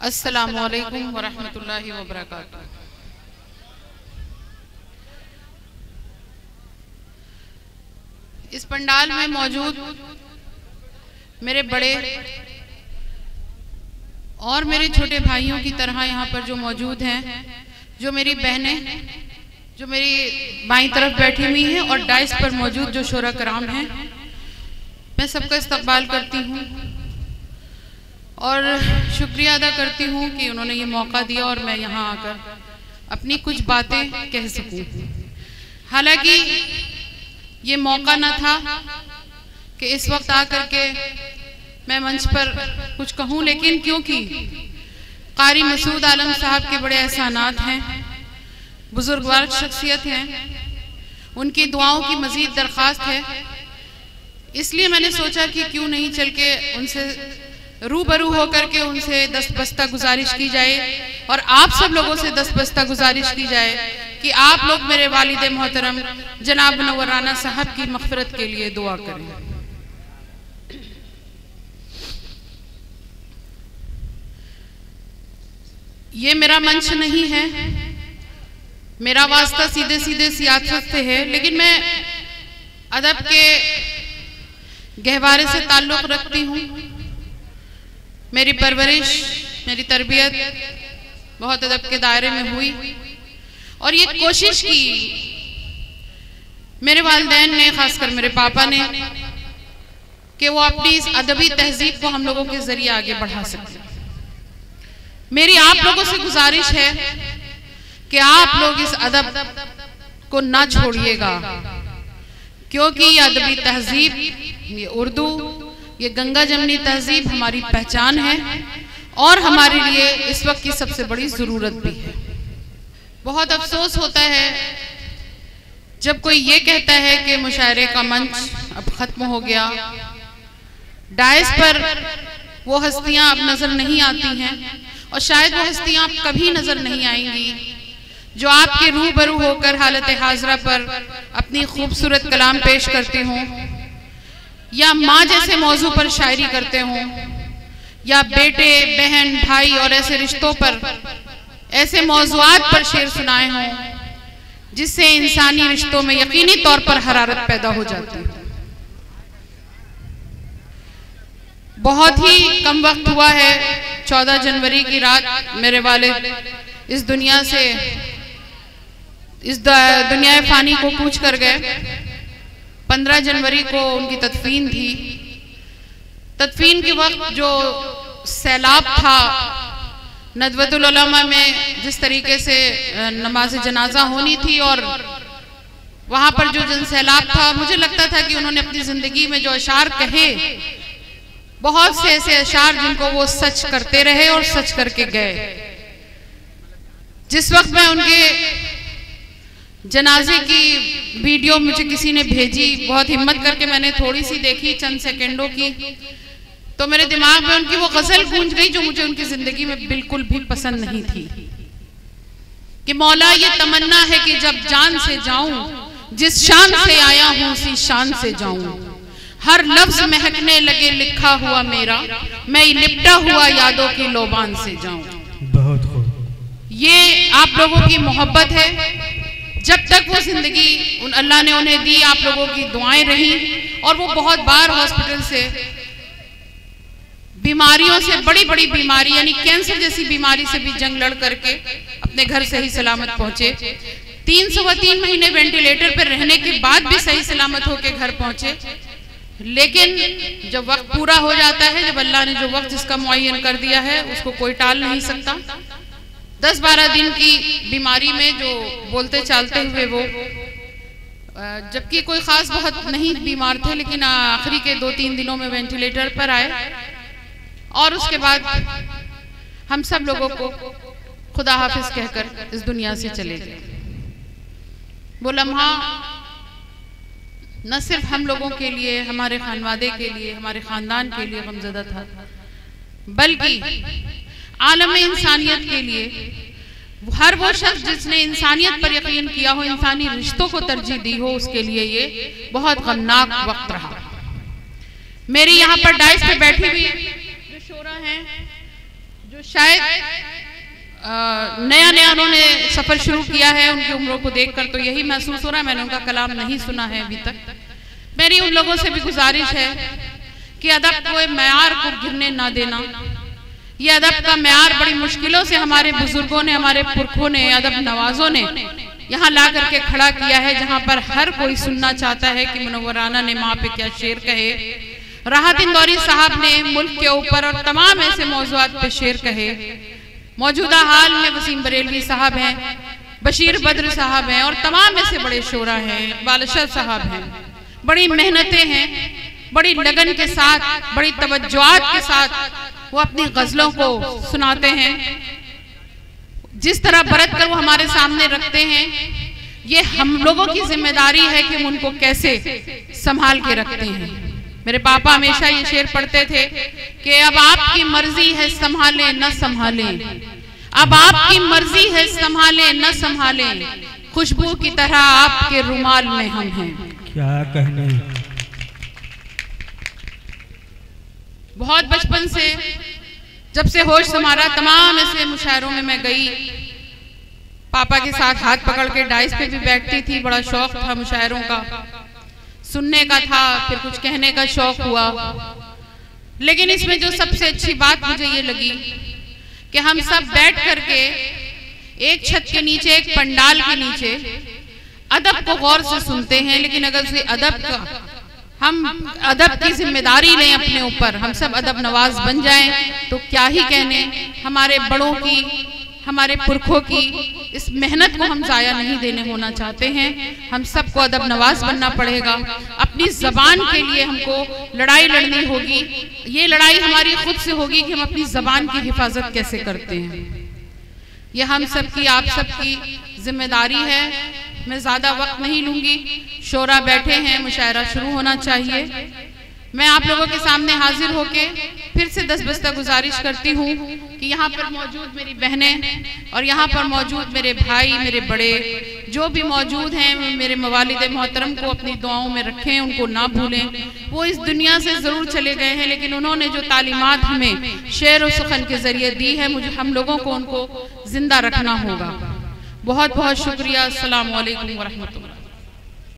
अस्सलामु अलैकुम वरहमतुल्लाहि वबरकातुहू। इस पंडाल में मौजूद मेरे बड़े और मेरे छोटे भाइयों की तरह यहाँ पर जो मौजूद हैं, जो मेरी बहनें जो मेरी बाईं तरफ बैठी हुई हैं और डाइस पर मौजूद जो शोरा कराम हैं, मैं सबका इस्तकबाल करती हूँ और शुक्रिया अदा करती हूँ कि उन्होंने ये मौका दिया और मैं यहाँ आकर अपनी कुछ बातें कह सकूँ। हालांकि ये मौका न था कि इस वक्त आकर के मैं मंच पर कुछ कहूँ, लेकिन क्योंकि कारी मसूद आलम साहब के बड़े एहसानात हैं, बुजुर्गवार शख्सियत हैं, उनकी दुआओं की मजीद दरख्वास्त है, इसलिए मैंने सोचा कि क्यों नहीं चल के उनसे रूबरू होकर के उनसे दस्तबस्ता गुजारिश की जाए और आप सब लोगों से दस्तबस्ता गुजारिश की जाए कि आप लोग मेरे वालिद मोहतरम जनाब मुनव्वर राना साहब की मग़फ़िरत के लिए दुआ करें। ये मेरा मंच नहीं है, मेरा वास्ता सीधे सीधे सियासत से है, लेकिन मैं अदब के गहवारे से ताल्लुक़ रखती हूँ। मेरी परवरिश, मेरी तरबियत बहुत अदब के दायरे में हुई और ये कोशिश की मेरे वालिदैन ने, खासकर मेरे पापा ने, कि वो अपनी इस अदबी तहजीब को हम लोगों के जरिए आगे बढ़ा सकें। मेरी आप लोगों से गुजारिश है कि आप लोग इस अदब को ना छोड़िएगा, क्योंकि ये अदबी तहजीब, ये उर्दू, ये गंगा जमनी तहजीब हमारी पहचान है और हमारे लिए इस वक्त की सबसे बड़ी ज़रूरत भी है। बहुत अफसोस होता है जब कोई ये कहता है कि मुशायरे का मंच अब ख़त्म हो गया, डायस पर वो हस्तियाँ अब नज़र नहीं आती हैं और शायद वो हस्तियाँ अब कभी नज़र नहीं आएंगी जो आपके रूबरू होकर हालत हाजरा पर अपनी खूबसूरत कलाम पेश करते हों, या माँ जैसे मौजू पर शायरी करते हों, या बेटे बहन भाई और ऐसे रिश्तों पर, ऐसे मौज़ूआत पर शेर सुनाए हों जिससे इंसानी रिश्तों में यकीनी तौर पर हरारत पैदा हो जाती है। बहुत ही कम वक्त हुआ है, 14 जनवरी की रात मेरे वालिद इस दुनिया से, इस दुनिया फ़ानी को कूच कर गए। 15 जनवरी को उनकी तदफीन थी। तदफीन के वक्त जो सैलाब था, नदवतुल उलमा में जिस तरीके से नमाज जनाजा होनी थी और वहाँ पर जो जन सैलाब था, मुझे लगता था कि उन्होंने अपनी ज़िंदगी में जो अशार कहे, बहुत से ऐसे अशार जिनको वो सच करते रहे और सच करके गए। जिस वक्त मैं उनके जनाजे की वीडियो मुझे किसी ने भेजी, बहुत हिम्मत करके मैंने थोड़ी सी देखी, चंद सेकंडों की, तो मेरे दिमाग में उनकी वो गज़ल गूंज गई जो मुझे उनकी ज़िंदगी में बिल्कुल भी पसंद नहीं थी कि मौला ये तमन्ना है कि जब जान से जाऊं, जिस शान से आया हूं उसी शान से जाऊं, हर लफ्ज महकने लगे लिखा हुआ मेरा, मैं लिपटा हुआ यादों की लोबान से जाऊं। बहुत खूब। ये आप लोगों की मोहब्बत है। जब तक वो जिंदगी अल्लाह ने उन्हें दी, आप लोगों की दुआएं रही और वो बहुत बार हॉस्पिटल से, बीमारियों से, बड़ी बड़ी बीमारी यानी कैंसर जैसी बीमारी से भी जंग लड़ करके अपने घर सही सलामत पहुंचे। 3 महीने वेंटिलेटर पर रहने के बाद भी सही सलामत होकर घर पहुंचे। लेकिन जब वक्त पूरा हो जाता है, जब अल्लाह ने जो वक्त जिसका मुअय्यन कर दिया है उसको कोई टाल नहीं सकता। 10-12 दिन की बीमारी में जो बोलते चालते हुए वो, जबकि कोई ख़ास बहुत नहीं बीमार थे, लेकिन आखिरी के 2-3 दिनों में वेंटिलेटर पर आए और उसके बाद हम सब लोगों को खुदा हाफिज कहकर इस दुनिया से चले गए। वो लम्हा न सिर्फ हम लोगों के लिए, हमारे खानवादे के लिए, हमारे ख़ानदान के लिए गमज़दा था, बल्कि आलम इंसानियत के लिए, हर वो शख्स जिसने इंसानियत पर यकीन किया हो, इंसानी रिश्तों को तरजीह दी हो, उसके लिए ये बहुत गमनाक वक्त रहा। मेरी यहाँ पर डाइस पे बैठी हुई जो शोरा हैं, जो शायद नया नया उन्होंने सफर शुरू किया है, उनकी उम्रों को देखकर तो यही महसूस हो रहा है, मैंने उनका कलाम नहीं सुना है अभी तक। मेरी उन लोगों से भी गुजारिश है कि अदब को मयार को गिरने ना देना। ये अदब का मयार बड़ी मुश्किलों से हमारे बुजुर्गों ने, हमारे पुरखों ने, अदब नवाजों ने यहाँ ला करके खड़ा किया है, जहाँ पर हर कोई सुनना चाहता है कि मुनव्वराना ने माँ पे क्या शेर कहे, राहत इंदौरी साहब ने मुल्क के ऊपर और तमाम ऐसे मौज़ूआत पे शेर कहे। मौजूदा हाल में वसीम बरेलवी साहब हैं, बशीर बद्र साहब हैं और तमाम ऐसे बड़े शोरा हैं, इकबाल अशरफ साहब हैं। बड़ी मेहनतें हैं, बड़ी लगन के साथ, बड़ी तवज्जुआत के साथ वो अपनी गज़लों को सुनाते हैं। जिस तरह बरत कर वो हमारे सामने रखते हैं, ये हम लोगों की जिम्मेदारी है कि हम उनको कैसे संभाल के रखते हैं। मेरे पापा हमेशा ये शेर पढ़ते थे कि अब आपकी मर्जी है संभालें न संभालें, अब आपकी मर्जी है संभालें न संभालें, खुशबू की तरह आपके रुमाल में हम हैं। क्या कहने। बहुत बचपन से, जब से होश संभाला, तमाम ऐसे मुशायरों में मैं गई, पापा के साथ हाथ पकड़ के डाइस पे भी बैठती थी। बड़ा शौक था मुशायरों का, सुनने का था, फिर कुछ कहने का शौक हुआ। लेकिन इसमें जो सबसे अच्छी बात मुझे ये लगी कि हम सब बैठ करके एक छत के नीचे, एक पंडाल के नीचे अदब को गौर से सुनते हैं। लेकिन अगर उसे हम अदब की जिम्मेदारी लें अपने ऊपर, हम सब अदब नवाज बन जाएं, तो क्या ही कहने। हमारे बड़ों की, हमारे पुरखों की इस मेहनत को हम जाया नहीं देने होना चाहते हैं। हम सबको अदब नवाज बनना पड़ेगा। अपनी ज़बान के लिए हमको लड़ाई लड़नी होगी। ये लड़ाई हमारी खुद से होगी कि हम अपनी ज़बान की हिफाजत कैसे करते हैं। ये हम सब की, आप सब की जिम्मेदारी है। मैं ज़्यादा वक्त नहीं लूँगी, शोरा बैठे हैं, मुशायरा शुरू होना चाहिए। मैं आप लोगों के सामने हाजिर होके फिर से दस्तबस्ता गुजारिश करती हूँ कि यहाँ पर मौजूद मेरी बहनें और यहाँ पर मौजूद मेरे भाई, मेरे बड़े जो भी मौजूद हैं, मेरे मवालिद मोहतरम को अपनी दुआओं में रखें, उनको ना भूलें। वो इस दुनिया से ज़रूर चले गए हैं, लेकिन उन्होंने जो तालीमात हमें शेर और सुखन के ज़रिए दी है, मुझे, हम लोगों को उनको ज़िंदा रखना होगा। बहुत बहुत शुक्रिया। अस्सलामु अलैकुम व रहमतुल्लाह।